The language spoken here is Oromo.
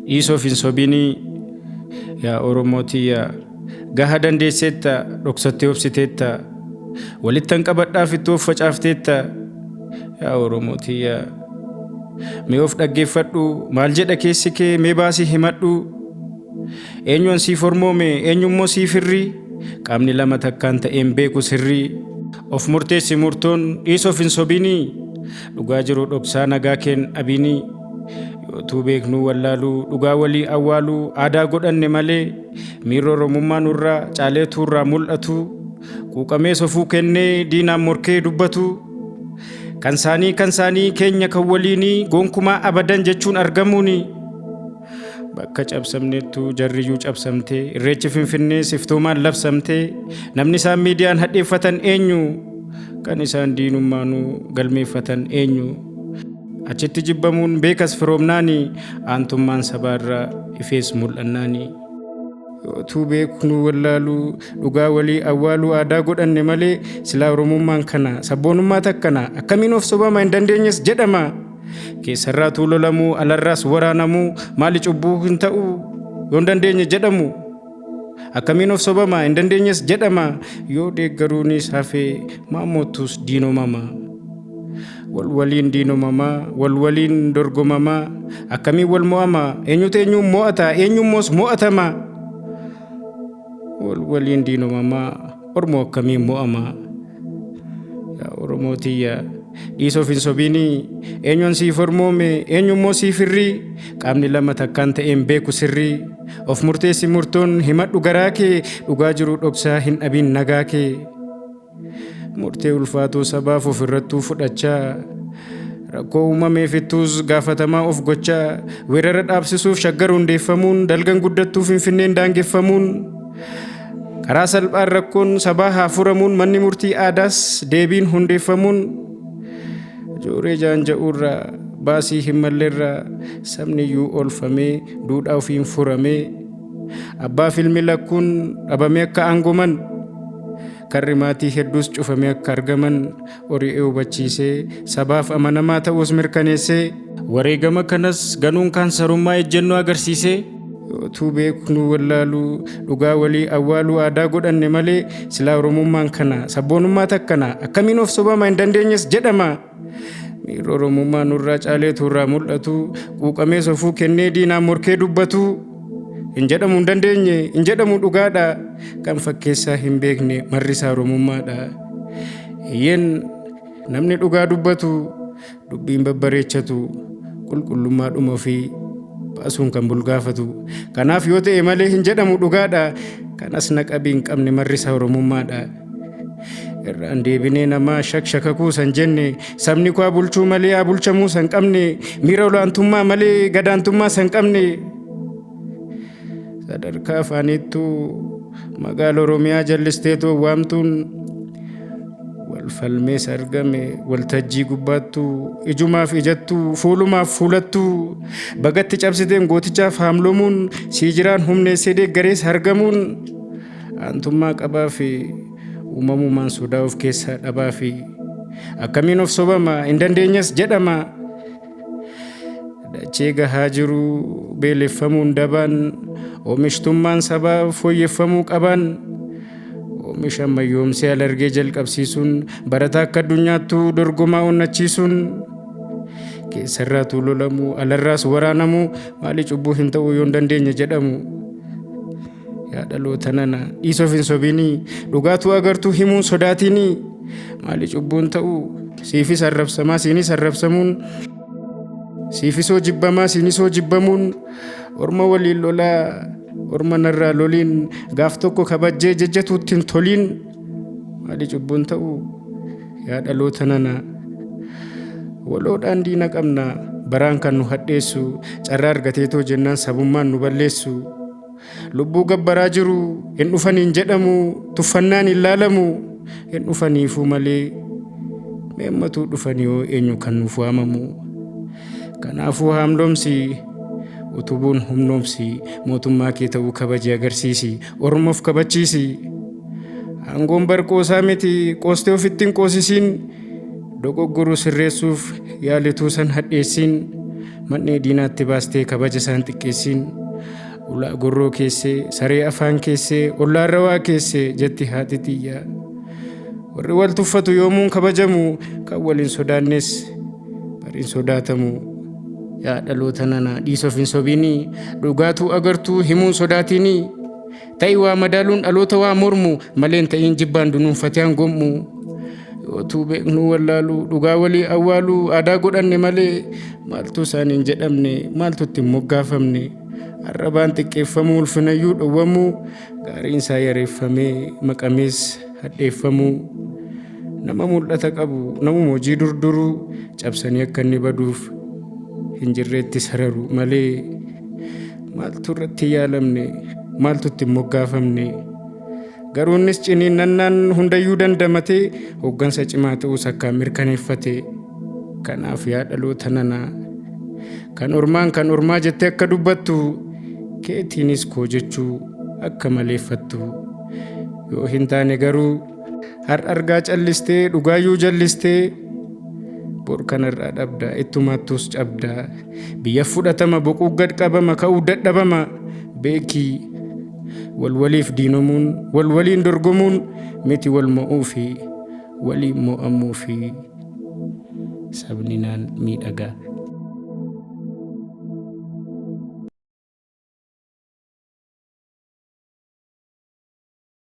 Dhiisoof hin sobinii yaa Oromootii gaha dandeesseetta dhoksattee obsiteetta walittan qabadhaaf itti of facaafteetta yaa Oromootii mee of dhaggeeffadhu maal jedha keessi kee mee baasii himadhu eenyuun siif hormoome eenyummoo siif hirrii qaamni lama takkaan ta'een beeku sirrii of murteessi murtoon dhiisoof hin sobinii dhugaa jiru dhoksaa nagaa keen abinii yootuu beeknuu wallaaluu dhugaa walii awwaaluu aadaa godhanne malee miiroo Oromummaa nurraa caaleetu irraa mul'atu quuqamee sofuu kennee diinaan morkee dubbatu kan saanii keenya kan waliinii gonkumaa abadan jechuun argamuuni bakka cabsamneettu jarriyyuu cabsamtee irreechi Finfinnee siftoomaan labsamtee namni isaan miidiyaan hadheeffatan eenyu kan isaan diinummaanuu galmeeffatan eenyu achitti jibbamuun beekas firoomnaani aantummaan sabaarraa ifees mul'annaani yootuu beeknuu wallaaluu dhugaa walii awwaaluu aadaa godhanne malee silaa Oromummaan kana sabboonummaa takkana akkamiin of sobama hin dandeenyes jedhama keessarraa tuulolamuu alarraas waraanamuu maali cubbuu hin ta'u yoo hin dandeenye jedhamu akkamiin of sobama hin dandeenyes jedhama yoo deeggaruunis hafee maammoottus diinomama walwaliin diinomamaa walwaliin dorgomamaa akkamiin wal mo'ama eenyutu eenyuun mo'ata eenyummoos mo'atama walwaliin diinomamaa ormoo akkamiin mo'ama yaa Oromootii dhiisoof hin sobinii eenyuun siif hormoome eenyummoo siif hirrii qaamni lama takkaan ta'een beeku sirrii of murteessi murtoon himadhu garaa kee dhugaa jiru dhoksaa hin dhabin nagaa kee murtee ulfaatuu sabaaf of irrattuu fudhachaa rakkoo uumameefittuus gaafatamaa of gochaa weerara dhaabsisuuf shaggar hundeeffamuun dalgan guddattuu Finfinneen daangeffamuun karaa salphaan rakkoon sabaa haa furamuun manni murtii aadaas deebiin hundeeffamuun jooree jaanja'uurraa baasii hin malleerraa sabniyyuu oolfamee duudhaa ofiin furamee abbaaf ilmi lakkuun dhabamee akka aangoman karri maatii hedduus cufamee akka argaman ori'ee hubachiisee sabaaf amanamaa ta'uus mirkaneessee wareegama kanas ganuun kaansarummaa ejjennoo agarsiisee yootuu beeknuu wallaaluu dhugaa walii awwaaluu aadaa godhanne malee silaa Oromummaan kana sabboonummaa takkana akkamiin of sobama hin dandeenyes jedhama miiroo Oromummaa nurraa caaleetu irraa mul'atu quuqamee sofuu kennee diinaan morkee dubbatu hin jedhamu hin dandeenye hin jedhamu dhugaadha kan fakkeessaa hin beekne marrisaa Oromummaadha iyyeen namni dhugaa dubbatu dubbiin babbareechatu qulqullummaadhuma ofii baasuun kan bulgaafatu kanaaf yoo ta'e malee hin jedhamu dhugaadha kanas naqabii hin qabne marrisaa Oromummaadha irraan deebinee namaa shakshakakuu san jenne sabni koo bulchuu malee haa bulchamuu san qabne miira olaantummaa malee gadaantummaa san qabne sadarkaa afaaniittuu magaala Oromiyaa jallisteetoo waamtuun walfalmees argame waltajjii gubbaattuu ijumaaf ijattuu fuulumaaf fuulattuu bagatti cabsiteen gootichaaf haamlomuun siijiraan humneessee deeggarees argamuun aantummaa qabaa fi uumamumaan sodaa of keessaa dhabaa fi akkamiin of sobama hin dandeenyes jedhama dachee gahaa jiru beeleffamuun dabaan oomishtummaan sabaa fooyyeffamuu qaban oomisha ammayyoomsee alargee jalqabsiisuun barataa akka addunyaattuu dorgomaa onnachiisuun keessarraa tuulolamuu alarraas waraanamuu maali cubbuu hin ta'u yoo hin dandeenye jedhamu yaa dhaloota nana dhiisoof hin sobinii dhugaatuu agartuu himuun sodaatinii maali cubbuun ta'u siifis arrabsamaa siinis arrabsamuun siifisoo jibbamaa siinisoo jibbamuun orma waliin lolaa orma narraa loliin gaaf tokko kabajjee jejjatuutti hin toliin maali cubbuun ta'u yaa dhaloota nana waloodhaan diina qabna baraan kan nu hadheessu carraa argateetoo jennaan sabummaan nu balleessu lubbuu gabbaraa jiru hin dhufaniin jedhamu tuffannaan hin laalamu hin dhufaniifuu malee meemmatuu dhufanii eenyu kan nuuf waamamu kanaafuu haamlomsi utubuun humnoomsi mootummaa kee ta'uu kabaje agarsiisi ormoof kabachiisi aangoon barqoosaa miti qoostee ofittiin qoosisiin dogoggoruu sirreessuuf yaalituu san hadheessiin man'ee diinaatti baastee kabaja isaan xiqqeessin. Ulaa gorroo keessee saree afaan keessee ollaan rawaa keessee jetti haati xiyyaa. Warri wal tuffatu yoomuun kabajamu kan waliin sodaannes bariin sodaatamu. Yaa dhaloota nana dhiisoof hin sobinii dhugaatuu agartuu himuun sodaatinii. Ta'ii waa madaaluun dhaloota waa mormu maleen ta'iin jibbaan dunuunfatee hangommu. Yootuu beeknuu wallaaluu dhugaa walii awwaaluu aadaa godhanne malee maaltu isaaniin jedhamne maaltu ittiin moggaafamne. Arrabaan xiqqeeffamuu ulfinayyuu dhowwamuu gaariin isaa yareeffamee maqamees hadheeffamuu. Nama mul'ata qabu namuma hojii durduruu cabsanii akka inni baduuf hin jirreetti sararu malee maaltu irratti yaalamne maaltu ittiin moggaafamne. Garuunis ciniinnannaan hundayyuu dandamatee hooggansa cimaa ta'uus akkaan mirkaneeffate. Kanaaf yaa dhaloota nanaa kan ormaa jettee akka dubbattu keetiinis koo jechuu akka maleeffattu. Yoo hin taane garuu har'a argaa callistee dhugaayyuu jallistee bor kanarraa dhabda ittumaattus cabda. Biyya fudhatama boquu gad qabama ka'uu dadhabama beekii. Walwaliif diinomuun walwaliin dorgomuun miti wal mo'uu fi waliin mo'amuu fi sabni naan miidhagaa.